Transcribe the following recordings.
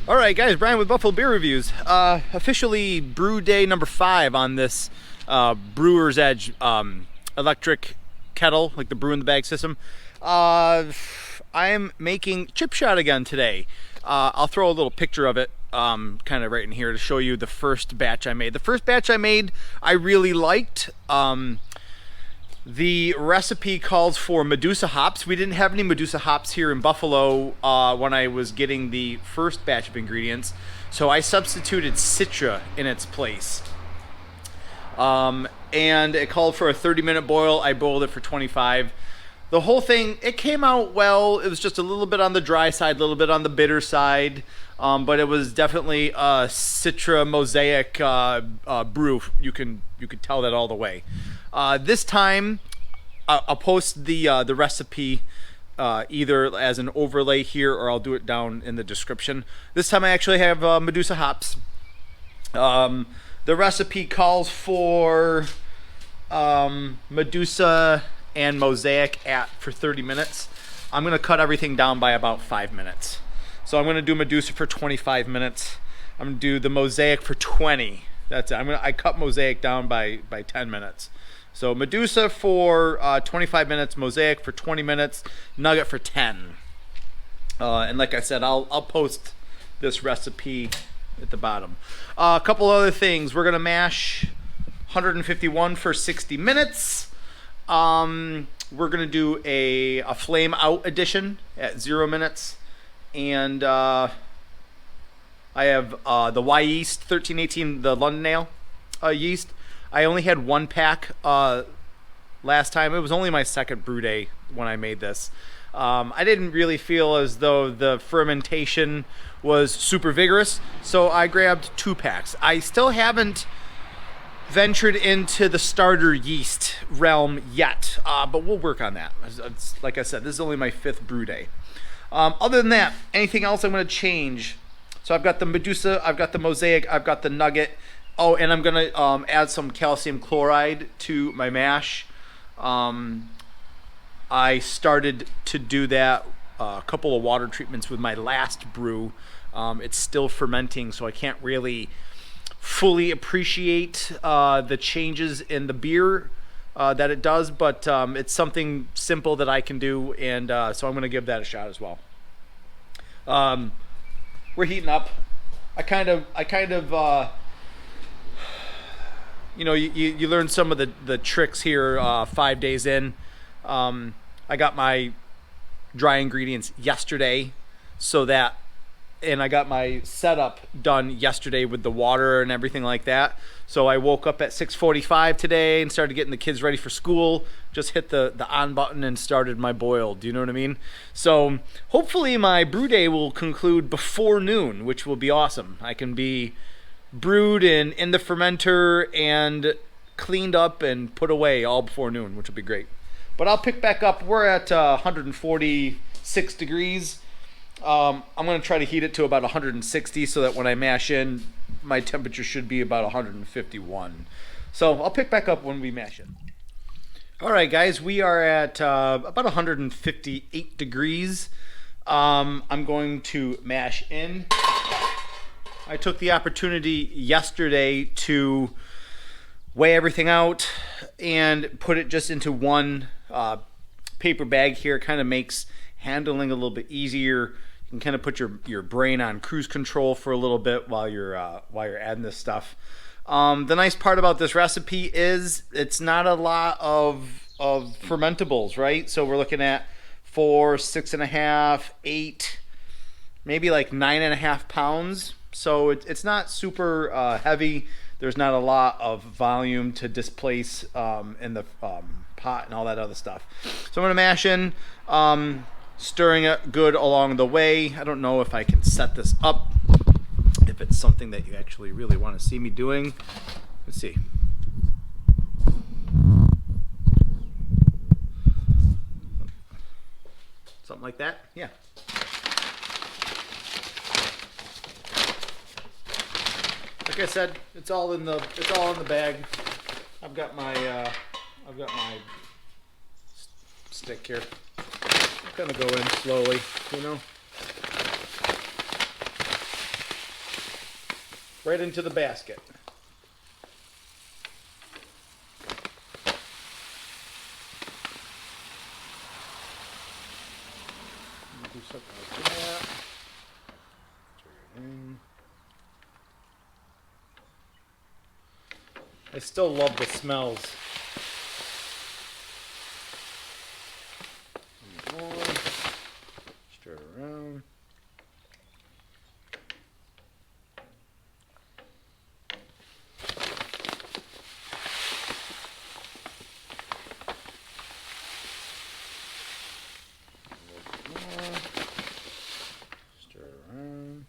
All right, guys, Brian with Buffalo Beer Reviews. Officially brew day number 5 on this Brewer's Edge electric kettle, like the brew in the bag system. I am making chip shot again today. I'll throw a little picture of it kind of right in here to show you the first batch I made. The first batch I made, I really liked. The recipe calls for Medusa hops. We didn't have any Medusa hops here in Buffalo when I was getting the first batch of ingredients, so I substituted Citra in its place. And it called for a 30-minute boil. I boiled it for 25. The whole thing, it came out well. It was just a little bit on the dry side, a little bit on the bitter side, but it was definitely a Citra Mosaic brew. You could tell that all the way. This time, I'll post the recipe either as an overlay here, or I'll do it down in the description. This time I actually have Medusa hops. The recipe calls for Medusa and Mosaic for 30 minutes. I'm going to cut everything down by about 5 minutes. So I'm going to do Medusa for 25 minutes. I'm going to do the Mosaic for 20. That's it. I cut Mosaic down by 10 minutes. So Medusa for 25 minutes, Mosaic for 20 minutes, Nugget for 10. And like I said, I'll post this recipe at the bottom. A couple other things. We're going to mash 151 for 60 minutes. We're going to do a flame out edition at 0 minutes. And I have the Wyeast 1318, the London Ale yeast. I only had 1 pack last time. It was only my second brew day when I made this. I didn't really feel as though the fermentation was super vigorous, so I grabbed 2 packs. I still haven't ventured into the starter yeast realm yet, but we'll work on that. Like I said, this is only my 5th brew day. Other than that, anything else I'm going to change? So I've got the Medusa, I've got the Mosaic, I've got the Nugget. Oh, and I'm going to add some calcium chloride to my mash. I started to do that, a couple of water treatments with my last brew. It's still fermenting, so I can't really fully appreciate the changes in the beer that it does, but it's something simple that I can do, and so I'm going to give that a shot as well. We're heating up. I kind of you know, you learn some of the tricks here 5 days in. I got my dry ingredients yesterday, and I got my setup done yesterday with the water and everything like that. So I woke up at 6:45 today and started getting the kids ready for school. Just hit the on button and started my boil. Do you know what I mean? So hopefully my brew day will conclude before noon, which will be awesome. I can be brewed in the fermenter and cleaned up and put away all before noon, which will be great. But I'll pick back up. We're at 146 degrees. I'm going to try to heat it to about 160 so that when I mash in, my temperature should be about 151. So I'll pick back up when we mash it. All right, guys, we are at about 158 degrees. I'm going to mash in. I took the opportunity yesterday to weigh everything out and put it just into one paper bag here. It kind of makes handling a little bit easier. You can kind of put your brain on cruise control for a little bit while you're adding this stuff. The nice part about this recipe is it's not a lot of fermentables, right? So we're looking at 4, 6.5, 8, maybe like 9.5 pounds. So it's not super heavy. There's not a lot of volume to displace in the pot and all that other stuff. So I'm going to mash in, stirring it good along the way. I don't know if I can set this up, if it's something that you actually really want to see me doing. Let's see. Something like that? Yeah. Like I said, it's all in the bag. I've got my stick here. I'm gonna go in slowly, you know. right into the basket. Do something like that. I still love the smells. Stir it around. Stir it around.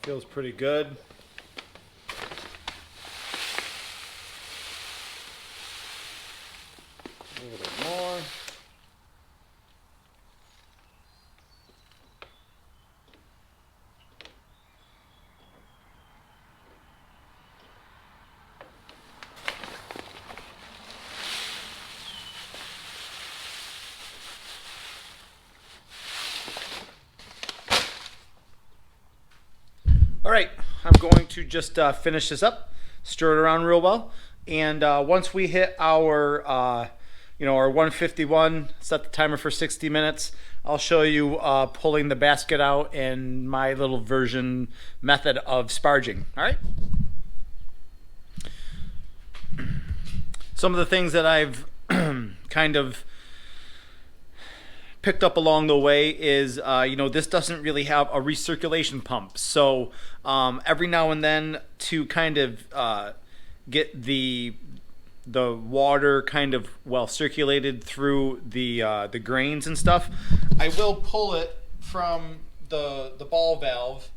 Feels pretty good. A little bit more. All right, I'm going to just finish this up, stir it around real well, and once we hit our, our 151, set the timer for 60 minutes. I'll show you pulling the basket out and my little version method of sparging. All right. Some of the things that I've kind of picked up along the way is, this doesn't really have a recirculation pump. So every now and then, to kind of get the water kind of well circulated through the grains and stuff, I will pull it from the ball valve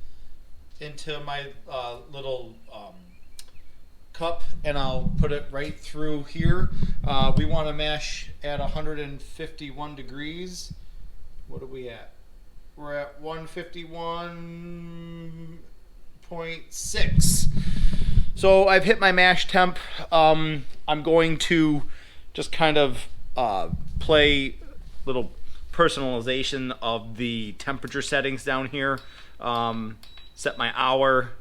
into my little cup, and I'll put it right through here. We want to mash at 151 degrees. What are we at? We're at 151.6. So I've hit my mash temp. I'm going to just kind of play little personalization of the temperature settings down here. Set my hour,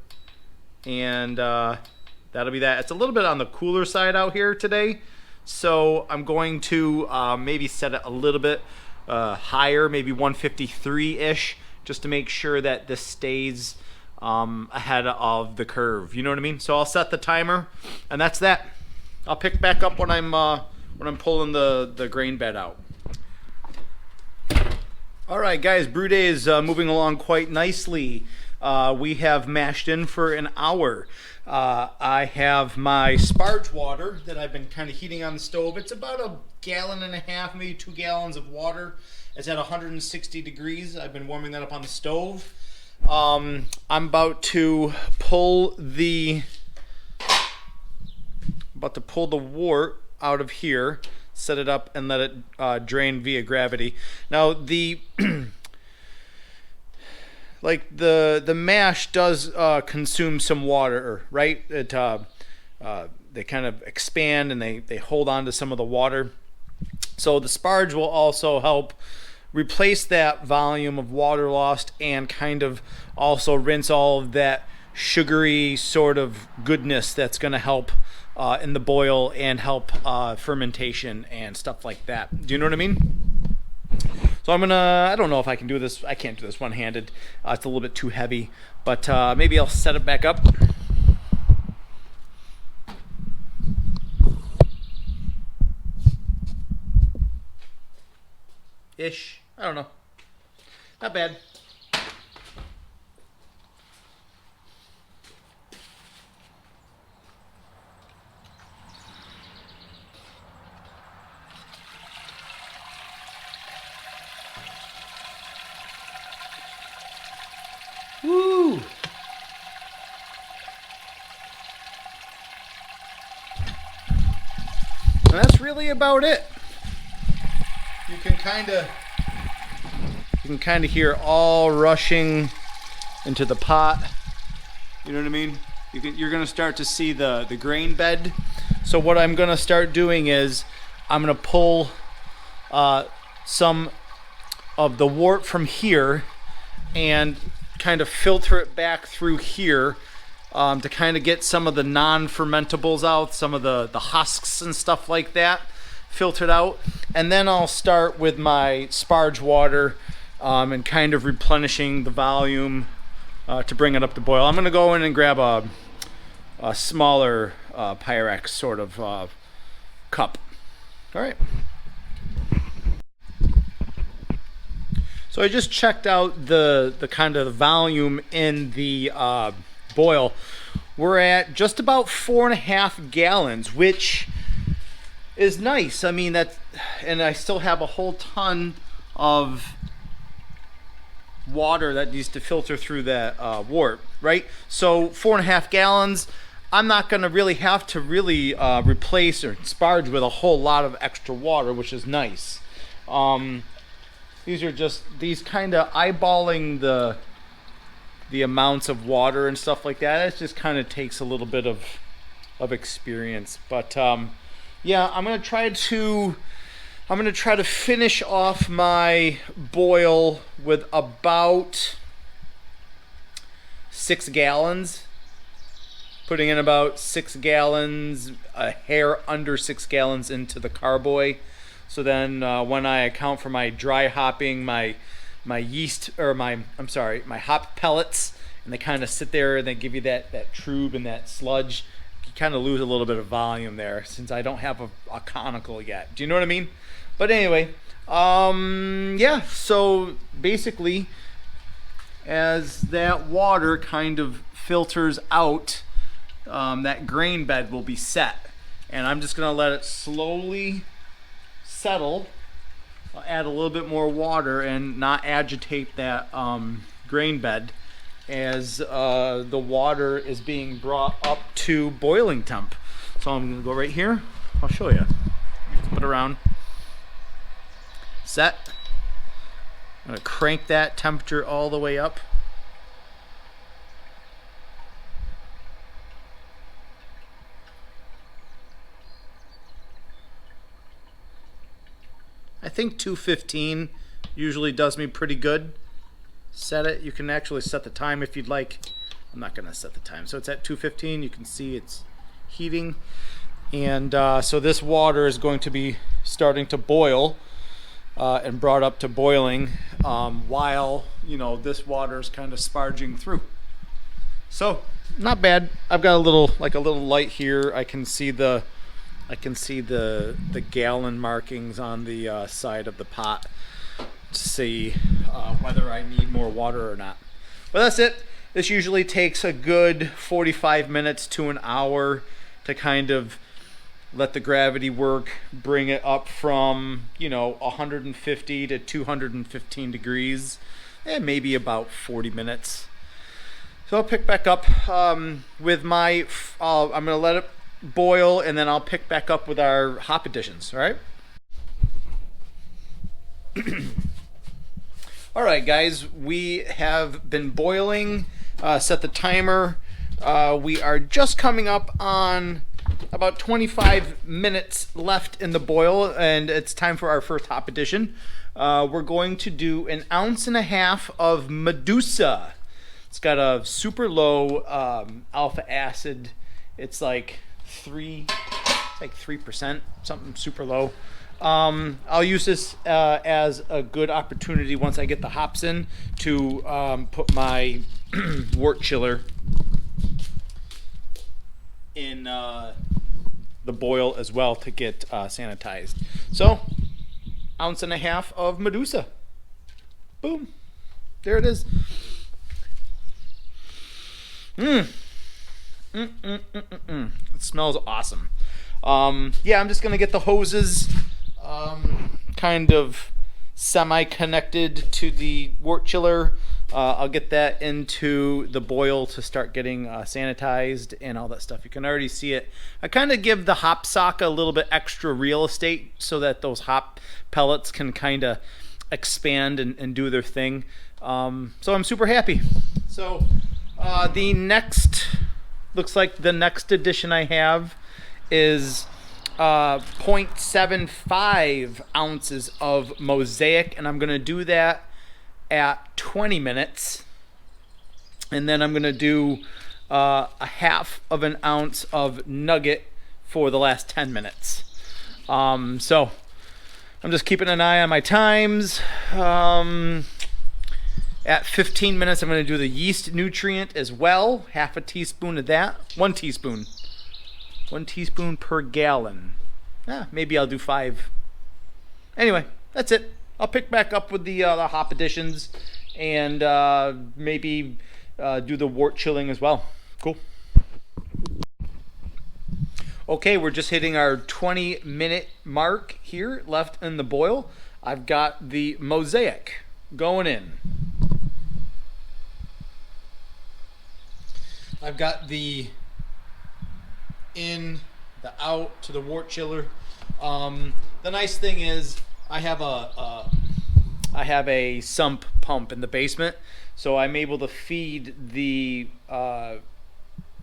and that'll be that. It's a little bit on the cooler side out here today, so I'm going to maybe set it a little bit higher, maybe 153-ish, just to make sure that this stays ahead of the curve. You know what I mean? So I'll set the timer, and that's that. I'll pick back up when I'm pulling the grain bed out. All right, guys, brew day is moving along quite nicely. We have mashed in for an hour. I have my sparge water that I've been kind of heating on the stove. It's about 1.5 gallons, maybe 2 gallons of water. It's at 160 degrees. I've been warming that up on the stove. I'm about to pull the wort out of here, set it up, and let it drain via gravity. Now the like the mash does consume some water, right? It they kind of expand and they hold on to some of the water. So the sparge will also help replace that volume of water lost and kind of also rinse all of that sugary sort of goodness that's going to help in the boil and help fermentation and stuff like that. Do you know what I mean? So I don't know if I can do this. I can't do this one-handed. It's a little bit too heavy, but maybe I'll set it back up. Ish. I don't know. Not bad. Woo! And that's really about it. You can kind of hear all rushing into the pot. You know what I mean? You're gonna start to see the grain bed. So what I'm gonna start doing is I'm gonna pull some of the wort from here and kind of filter it back through here to kind of get some of the non-fermentables out, some of the husks and stuff like that filtered out. And then I'll start with my sparge water and kind of replenishing the volume to bring it up to boil. I'm going to go in and grab a smaller Pyrex sort of cup. All right. So I just checked out the kind of volume in the boil. We're at just about 4.5 gallons, which is nice. I mean, and I still have a whole ton of water that needs to filter through that wort, right? So 4.5 gallons. I'm not going to really have to replace or sparge with a whole lot of extra water, which is nice. These are just kind of eyeballing the amounts of water and stuff like that. It just kind of takes a little bit of experience. But yeah, I'm gonna try to finish off my boil with about 6 gallons. Putting in about 6 gallons, a hair under 6 gallons into the carboy. So then when I account for my dry hopping, my yeast, or my hop pellets, and they kind of sit there and they give you that trube and that sludge, you kind of lose a little bit of volume there since I don't have a conical yet. Do you know what I mean? But anyway, yeah, so basically as that water kind of filters out, that grain bed will be set. And I'm just going to let it slowly settle. I'll add a little bit more water and not agitate that grain bed as the water is being brought up to boiling temp. So I'm going to go right here. I'll show you. Flip it around. Set. I'm going to crank that temperature all the way up. I think 215 usually does me pretty good. Set it. You can actually set the time if you'd like. I'm not going to set the time. So it's at 215. You can see it's heating. And so this water is going to be starting to boil and brought up to boiling while, you know, this water is kind of sparging through. So not bad. I've got a little light here. I can see the gallon markings on the side of the pot to see whether I need more water or not. But that's it. This usually takes a good 45 minutes to an hour to kind of let the gravity work, bring it up from, you know, 150 to 215 degrees, and maybe about 40 minutes. So I'll pick back up with my, I'm going to let it boil, and then I'll pick back up with our hop additions. All right. All right, guys, we have been boiling. Set the timer. We are just coming up on about 25 minutes left in the boil, and it's time for our first hop addition. We're going to do 1.5 ounces of Medusa. It's got a super low alpha acid. It's like 3%, something super low. I'll use this as a good opportunity once I get the hops in to put my wort chiller in the boil as well to get sanitized. So 1.5 ounces of Medusa. Boom. There it is. It smells awesome. Yeah, I'm just gonna get the hoses kind of semi-connected to the wort chiller. I'll get that into the boil to start getting sanitized and all that stuff. You can already see it. I kind of give the hop sock a little bit extra real estate so that those hop pellets can kind of expand and do their thing. So I'm super happy. So looks like the next addition I have is 0.75 ounces of Mosaic, and I'm going to do that at 20 minutes. And then I'm going to do a half of an ounce of Nugget for the last 10 minutes. So I'm just keeping an eye on my times. At 15 minutes, I'm going to do the yeast nutrient as well. Half a teaspoon of that. 1 teaspoon. 1 teaspoon per gallon. Maybe I'll do 5. Anyway, that's it. I'll pick back up with the hop additions and maybe do the wort chilling as well. Cool. Okay, we're just hitting our 20-minute mark here left in the boil. I've got the Mosaic going in. I've got the in, the out to the wort chiller. The nice thing is I have a sump pump in the basement, so I'm able to feed the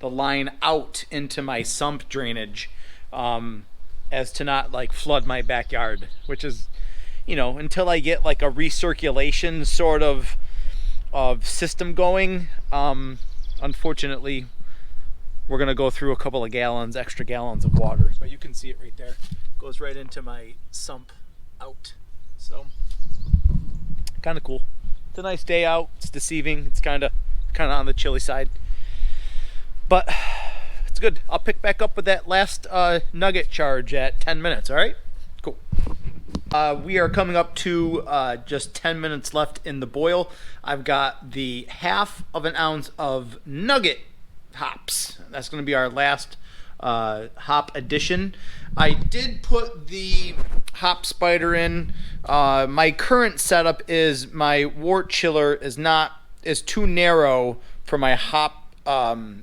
line out into my sump drainage, as to not like flood my backyard, which is, you know, until I get like a recirculation sort of system going. Unfortunately, we're gonna go through a couple of extra gallons of water, but you can see it right there. It goes right into my sump out. So kind of cool. It's a nice day out. It's deceiving. It's kind of on the chilly side, but it's good. I'll pick back up with that last Nugget charge at 10 minutes. All right, cool. We are coming up to just 10 minutes left in the boil. I've got the half of an ounce of Nugget hops. That's going to be our last hop addition. I did put the hop spider in. My current setup is my wort chiller is too narrow for my hop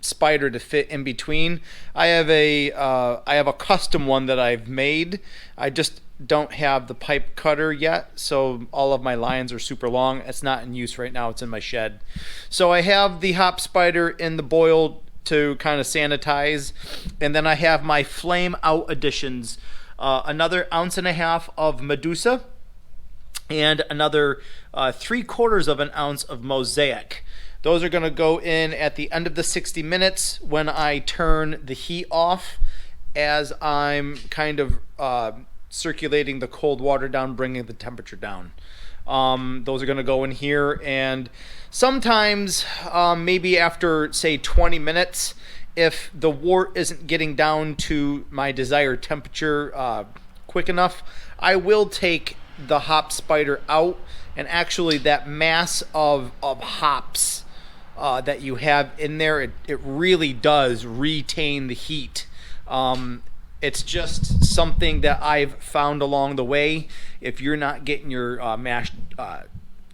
spider to fit in between. I have a custom one that I've made. I just don't have the pipe cutter yet, so all of my lines are super long. It's not in use right now. It's in my shed. So I have the hop spider in the boil to kind of sanitize, and then I have my flame out additions, another 1.5 ounces of Medusa and another 3/4 of an ounce of Mosaic. Those are going to go in at the end of the 60 minutes when I turn the heat off, as I'm kind of circulating the cold water down, bringing the temperature down. Those are going to go in here, and sometimes maybe after say 20 minutes, if the wort isn't getting down to my desired temperature quick enough, I will take the hop spider out, and actually that mass of hops that you have in there, it really does retain the heat. It's just something that I've found along the way. If you're not getting your mash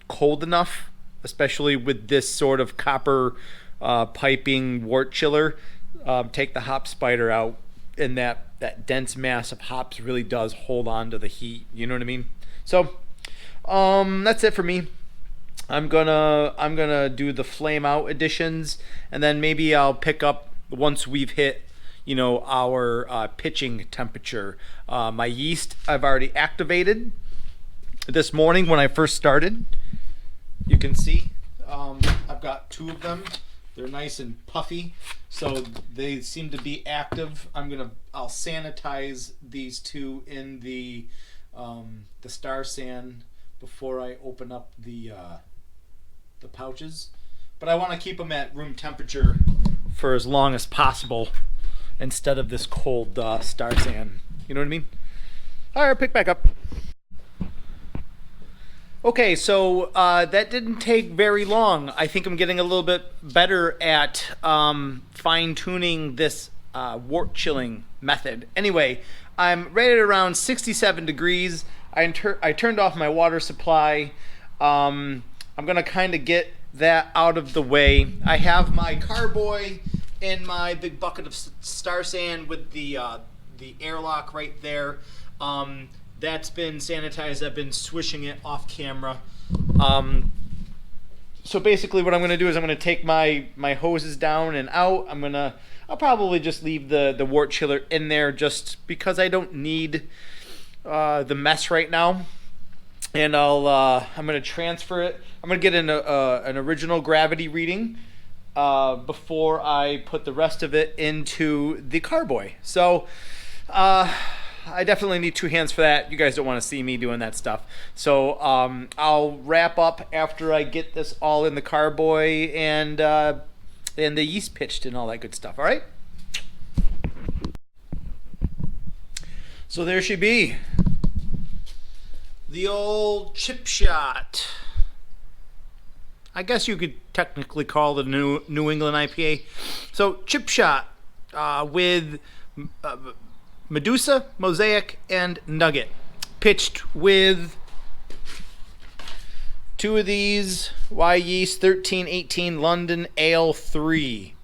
cold enough, especially with this sort of copper piping wort chiller, take the hop spider out, and that dense mass of hops really does hold on to the heat. You know what I mean? So that's it for me. I'm gonna do the flame out additions, and then maybe I'll pick up once we've hit, you know, our pitching temperature. My yeast I've already activated this morning when I first started. You can see I've got 2 of them. They're nice and puffy, so they seem to be active. I'll sanitize these 2 in the Star San before I open up the pouches. But I want to keep them at room temperature for as long as possible, instead of this cold Star San. You know what I mean? All right, pick back up. Okay, so that didn't take very long. I think I'm getting a little bit better at fine-tuning this wort chilling method. Anyway, I'm right at around 67 degrees. I turned off my water supply. I'm going to kind of get that out of the way. I have my carboy in my big bucket of Star San with the airlock right there. That's been sanitized. I've been swishing it off camera. So basically what I'm going to do is I'm going to take my hoses down and out. I'm going to I'll probably just leave the wort chiller in there just because I don't need the mess right now. And I'm going to transfer it. I'm going to get an original gravity reading before I put the rest of it into the carboy. So I definitely need two hands for that. You guys don't want to see me doing that stuff. So I'll wrap up after I get this all in the carboy and the yeast pitched and all that good stuff. All right? So there she be. The old chip shot. I guess you could technically call the New England IPA. So chip shot with Medusa, Mosaic, and Nugget. Pitched with two of these Wyeast 1318 London Ale 3.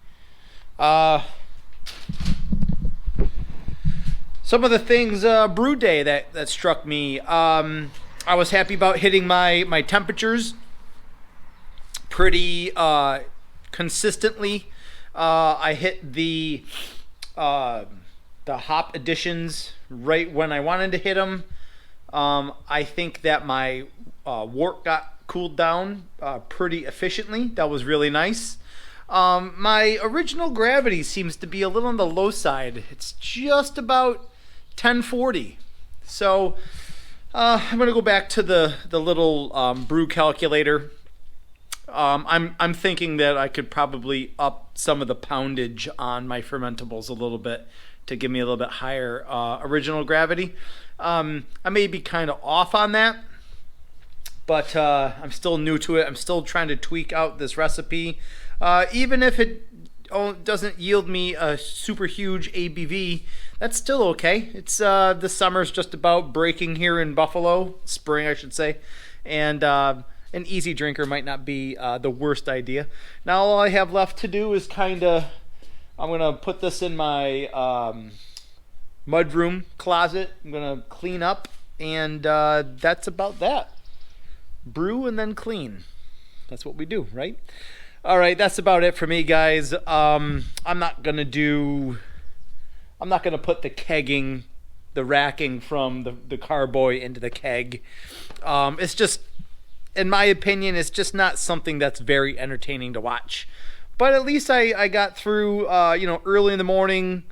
Some of the things brew day that struck me. I was happy about hitting my temperatures pretty consistently. I hit the hop additions right when I wanted to hit them. I think that my wort got cooled down pretty efficiently. That was really nice. My original gravity seems to be a little on the low side. It's just about 1040. So I'm gonna go back to the little brew calculator. I'm thinking that I could probably up some of the poundage on my fermentables a little bit to give me a little bit higher original gravity. I may be kind of off on that, but I'm still new to it. I'm still trying to tweak out this recipe. Even if it doesn't yield me a super huge ABV, that's still okay. It's the summer's just about breaking here in Buffalo, spring I should say, and an easy drinker might not be the worst idea. Now all I have left to do is I'm gonna put this in my mudroom closet. I'm gonna clean up, and that's about that. Brew and then clean. That's what we do, right? All right, that's about it for me, guys. I'm not gonna put the racking from the carboy into the keg. It's just, in my opinion, it's just not something that's very entertaining to watch. But at least I got through, early in the morning,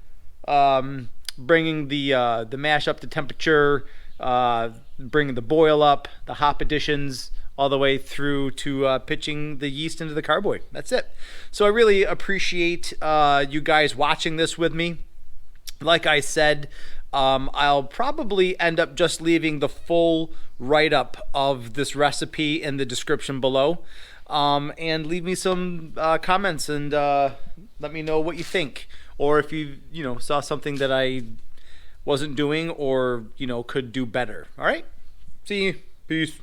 bringing the mash up to temperature, bringing the boil up, the hop additions, all the way through to pitching the yeast into the carboy. That's it. So I really appreciate you guys watching this with me. Like I said, I'll probably end up just leaving the full write-up of this recipe in the description below. And leave me some comments and let me know what you think. Or if you saw something that I wasn't doing or could do better. All right? See you. Peace.